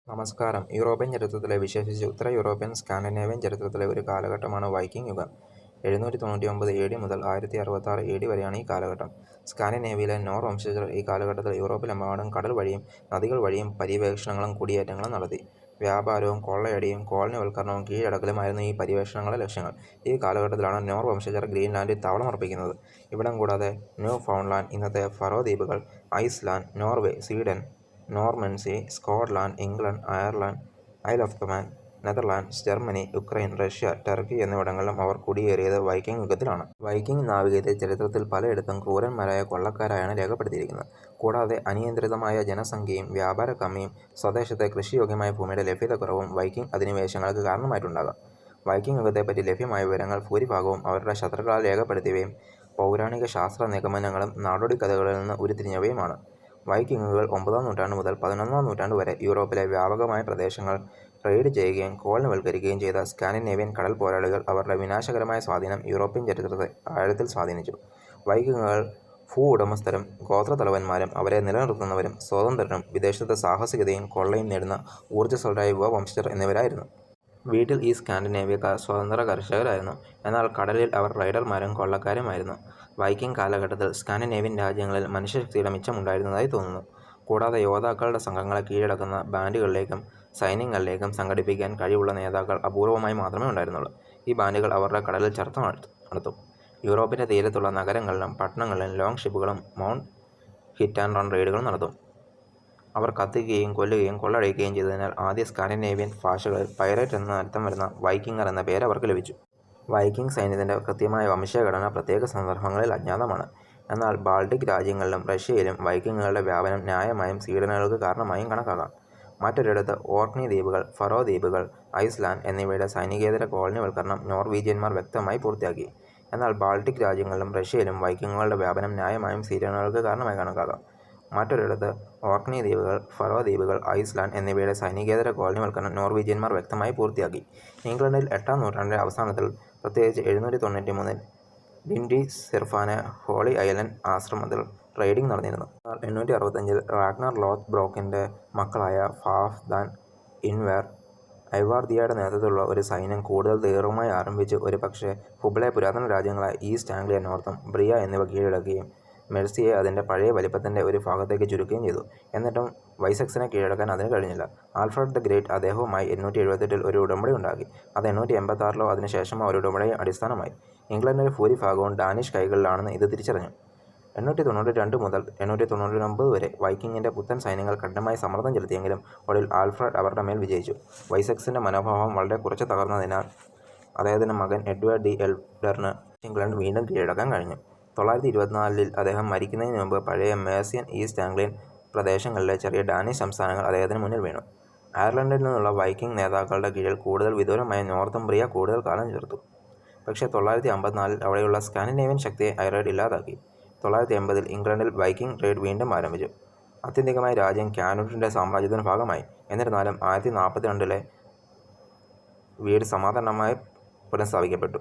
നമസ്കാരം. യൂറോപ്യൻ ചരിത്രത്തിലെ, വിശേഷിച്ച് ഉത്തര യൂറോപ്യൻ സ്കാൻഡിനേവിയൻ ചരിത്രത്തിലെ ഒരു കാലഘട്ടമാണ് വൈക്കിംഗ് യുഗം. 799 AD മുതൽ 1066 AD വരെയാണ് ഈ കാലഘട്ടം. സ്കാൻഡിനേവിയയിലെ നോർ വംശജർ ഈ കാലഘട്ടത്തിൽ യൂറോപ്പിലെമ്പാടും കടൽ വഴിയും നദികൾ വഴിയും പര്യവേക്ഷണങ്ങളും കുടിയേറ്റങ്ങളും നടത്തി. വ്യാപാരവും കൊള്ളയടിയും കോളനിവൽക്കരണവും കീഴടക്കലുമായിരുന്നു ഈ പര്യവേഷണങ്ങളുടെ ലക്ഷ്യങ്ങൾ. ഈ കാലഘട്ടത്തിലാണ് നോർ വംശജർ ഗ്രീൻലാൻഡിൽ താവളമുറപ്പിക്കുന്നത്. ഇവിടം കൂടാതെ ന്യൂ ഫൗണ്ട്ലാൻഡ്, ഇന്നത്തെ ഫറോ ദ്വീപുകൾ, Iceland, Norway, Sweden, Normandy, Scotland, England, Ireland, Isle of Man, Netherlands, Germany, Ukraine, Russia, Turkey എന്നിവിടങ്ങളിലും അവർ കുടിയേറിയത് വൈക്കിംഗ് യുഗത്തിലാണ്. വൈക്കിംഗ് നാവികരെ ചരിത്രത്തിൽ പലയിടത്തും ക്രൂരന്മാരായ കൊള്ളക്കാരായാണ് രേഖപ്പെടുത്തിയിരിക്കുന്നത്. കൂടാതെ അനിയന്ത്രിതമായ ജനസംഖ്യയും വ്യാപാരക്കമ്മിയും സ്വദേശത്തെ കൃഷിയോഗ്യമായ ഭൂമിയുടെ ലഭ്യതക്കുറവും വൈക്കിംഗ് അധിനിവേശങ്ങൾക്ക് കാരണമായിട്ടുണ്ടാകാം. വൈക്കിംഗ് യുഗത്തെപ്പറ്റി ലഭ്യമായ വിവരങ്ങൾ ഭൂരിഭാഗവും അവരുടെ ശത്രുക്കളാൽ രേഖപ്പെടുത്തിയവയും പൗരാണിക ശാസ്ത്ര നിഗമനങ്ങളും നാടോടിക്കഥകളിൽ നിന്ന് ഉരുത്തിരിഞ്ഞവയുമാണ്. വൈക്കിങ്ങുകൾ 9-ാം നൂറ്റാണ്ട് മുതൽ 11-ാം നൂറ്റാണ്ട് വരെ യൂറോപ്പിലെ വ്യാപകമായ പ്രദേശങ്ങൾ റെയ്ഡ് ചെയ്യുകയും കോളനിവൽക്കരിക്കുകയും ചെയ്ത സ്കാൻഡിനേവിയൻ കടൽ പോരാളികൾ അവരുടെ വിനാശകരമായ സ്വാധീനം യൂറോപ്യൻ ചരിത്രത്തെ ആഴത്തിൽ സ്വാധീനിച്ചു. വൈക്കിങ്ങുകൾ ഉടമസ്ഥരും ഗോത്രത്തലവന്മാരും അവരെ നിലനിർത്തുന്നവരും സ്വതന്ത്രരും വിദേശത്ത് സാഹസികതയും കൊള്ളയും നേടുന്ന ഊർജ്ജസ്വലരായ യുവവംശജർ എന്നിവരായിരുന്നു. വീട്ടിൽ ഈ സ്കാൻഡിനേവിയക്കാർ സ്വതന്ത്ര കർഷകരായിരുന്നു, എന്നാൽ കടലിൽ അവർ റൈഡർമാരും കൊള്ളക്കാരുമായിരുന്നു. വൈക്കിംഗ് കാലഘട്ടത്തിൽ സ്കാൻഡിനേവിയൻ രാജ്യങ്ങളിൽ മനുഷ്യശക്തിയുടെ മിച്ചമുണ്ടായിരുന്നതായി തോന്നുന്നു. കൂടാതെ യോദ്ധാക്കളുടെ സംഘങ്ങളെ കീഴടക്കുന്ന ബാൻഡുകളിലേക്കും സൈന്യങ്ങളിലേക്കും സംഘടിപ്പിക്കാൻ കഴിവുള്ള നേതാക്കൾ അപൂർവമായി മാത്രമേ ഉണ്ടായിരുന്നുള്ളൂ. ഈ ബാൻഡുകൾ അവരുടെ കടലിൽ ചർച്ച നടത്തും. യൂറോപ്പിൻ്റെ തീരത്തുള്ള നഗരങ്ങളിലും പട്ടണങ്ങളിലും ലോങ് ഷിപ്പുകളും മൗണ്ട് ഹിറ്റ് ആൻഡ് റൺ റെയ്ഡുകളും നടത്തും. അവർ കത്തിക്കുകയും കൊല്ലുകയും കൊള്ളയടിക്കുകയും ചെയ്തതിനാൽ ആദ്യ സ്കാൻഡിനേവിയൻ ഭാഷകളിൽ പൈറേറ്റ് എന്ന അർത്ഥം വരുന്ന വൈക്കിങ്ങർ എന്ന പേര് അവർക്ക് ലഭിച്ചു. വൈക്കിംഗ് സൈന്യത്തിൻ്റെ കൃത്യമായ വംശഘടന പ്രത്യേക സന്ദർഭങ്ങളിൽ അജ്ഞാതമാണ്. എന്നാൽ ബാൾട്ടിക് രാജ്യങ്ങളിലും റഷ്യയിലും വൈക്കിങ്ങുകളുടെ വ്യാപനം ന്യായമായും സ്വീഡനുകൾക്ക് കാരണമായും കണക്കാക്കാം. മറ്റൊരിടത്ത് ഓർക്നി ദ്വീപുകൾ, ഫറോ ദ്വീപുകൾ, ഐസ്ലാൻഡ് എന്നിവയുടെ സൈനികേതര കോളനിവൽക്കരണം നോർവീജിയന്മാർ വ്യക്തമായി പൂർത്തിയാക്കി. എന്നാൽ ബാൾട്ടിക് രാജ്യങ്ങളിലും റഷ്യയിലും വൈക്കിങ്ങുകളുടെ വ്യാപനം ന്യായമായും സ്വീഡനുകൾക്ക് കാരണമായി കണക്കാക്കാം. മറ്റൊരിടത്ത് ഓർക്നി ദ്വീപുകൾ, ഫറോ ദ്വീപുകൾ, ഐസ്ലാൻഡ് എന്നിവയുടെ സൈനികേതര കോളനിവൽക്കരണം നോർവീജിയന്മാർ വ്യക്തമായി പൂർത്തിയാക്കി. ഇംഗ്ലണ്ടിൽ 8-ാം നൂറ്റാണ്ടിൻ്റെ അവസാനത്തിൽ, പ്രത്യേകിച്ച് 793-ൽ ഡിൻഡി സിർഫാനെ ഹോളി ഐലൻഡ് ആശ്രമത്തിൽ റെയ്ഡിംഗ് നടന്നിരുന്നു. എന്നാൽ 865-ൽ റാഗ്നർ ലോത്ത്ബ്രോക്കിൻ്റെ മക്കളായ ഹാൽഫ്ദാൻ ഇൻവേർ ഐവാർദിയയുടെ നേതൃത്വത്തിലുള്ള ഒരു സൈന്യം കൂടുതൽ തീവ്രമായി ആരംഭിച്ച് ഒരുപക്ഷേ ഹുബ്ലെ പുരാതന രാജ്യങ്ങളായ ഈസ്റ്റ് ആംഗ്ലിയ, നോർത്തും ബ്രിയ എന്നിവ കീഴടക്കുകയും മെർസിയെ അതിൻ്റെ പഴയ വലിപ്പത്തിൻ്റെ ഒരു ഭാഗത്തേക്ക് ചുരുക്കുകയും ചെയ്തു. എന്നിട്ടും വൈസെക്സിനെ കീഴടക്കാൻ അതിന് കഴിഞ്ഞില്ല. ആൽഫ്രഡ് ദ ഗ്രേറ്റ് അദ്ദേഹവുമായി 878-ൽ ഒരു ഉടമ്പടി ഉണ്ടാക്കി. അത് 886-ലോ അതിനുശേഷമോ ഒരു ഉടമ്പടി അടിസ്ഥാനമായി. ഇംഗ്ലണ്ടിൻ്റെ ഭൂരിഭാഗവും ഡാനിഷ് കൈകളിലാണെന്ന് ഇത് തിരിച്ചറിഞ്ഞു. 892 മുതൽ 899 വരെ വൈക്കിങ്ങിൻ്റെ പുത്തൻ സൈന്യങ്ങൾ കഠിനമായി സമ്മർദ്ദം ചെലുത്തിയെങ്കിലും ഒടുവിൽ ആൽഫ്രഡ് അവരുടെ മേൽ വിജയിച്ചു. വൈസെക്സിൻ്റെ മനോഭാവം വളരെ കുറച്ച് തകർന്നതിനാൽ അദ്ദേഹത്തിൻ്റെ മകൻ എഡ്വേർഡ് ദി എൽഡറിന് ഇംഗ്ലണ്ട് വീണ്ടും കീഴടക്കാൻ കഴിഞ്ഞു. 924-ൽ അദ്ദേഹം മരിക്കുന്നതിന് മുമ്പ് പഴയ മേഴ്സിയൻ ഈസ്റ്റ് ആംഗ്ലിയൻ പ്രദേശങ്ങളിലെ ചെറിയ ഡാനിഷ് സംസ്ഥാനങ്ങൾ അദ്ദേഹത്തിന് മുന്നിൽ വീണു. അയർലൻഡിൽ നിന്നുള്ള വൈക്കിംഗ് നേതാക്കളുടെ കീഴിൽ കൂടുതൽ വിദൂരമായ നോർത്തുംബ്രിയ കൂടുതൽ കാലം ചേർത്തു. പക്ഷേ 954-ൽ അവിടെയുള്ള സ്കാൻഡിനേവിയൻ ശക്തിയെ ഐറേഡ് ഇല്ലാതാക്കി. 980-ൽ ഇംഗ്ലണ്ടിൽ വൈക്കിംഗ് റെയ്ഡ് വീണ്ടും ആരംഭിച്ചു. ആത്യന്തികമായി രാജ്യം കാനുട്ടിൻ്റെ സാമ്രാജ്യത്തിന് ഭാഗമായി. എന്നിരുന്നാലും 1042-ലെ വീട് സമാധാനമായി പുനഃസ്ഥാപിക്കപ്പെട്ടു.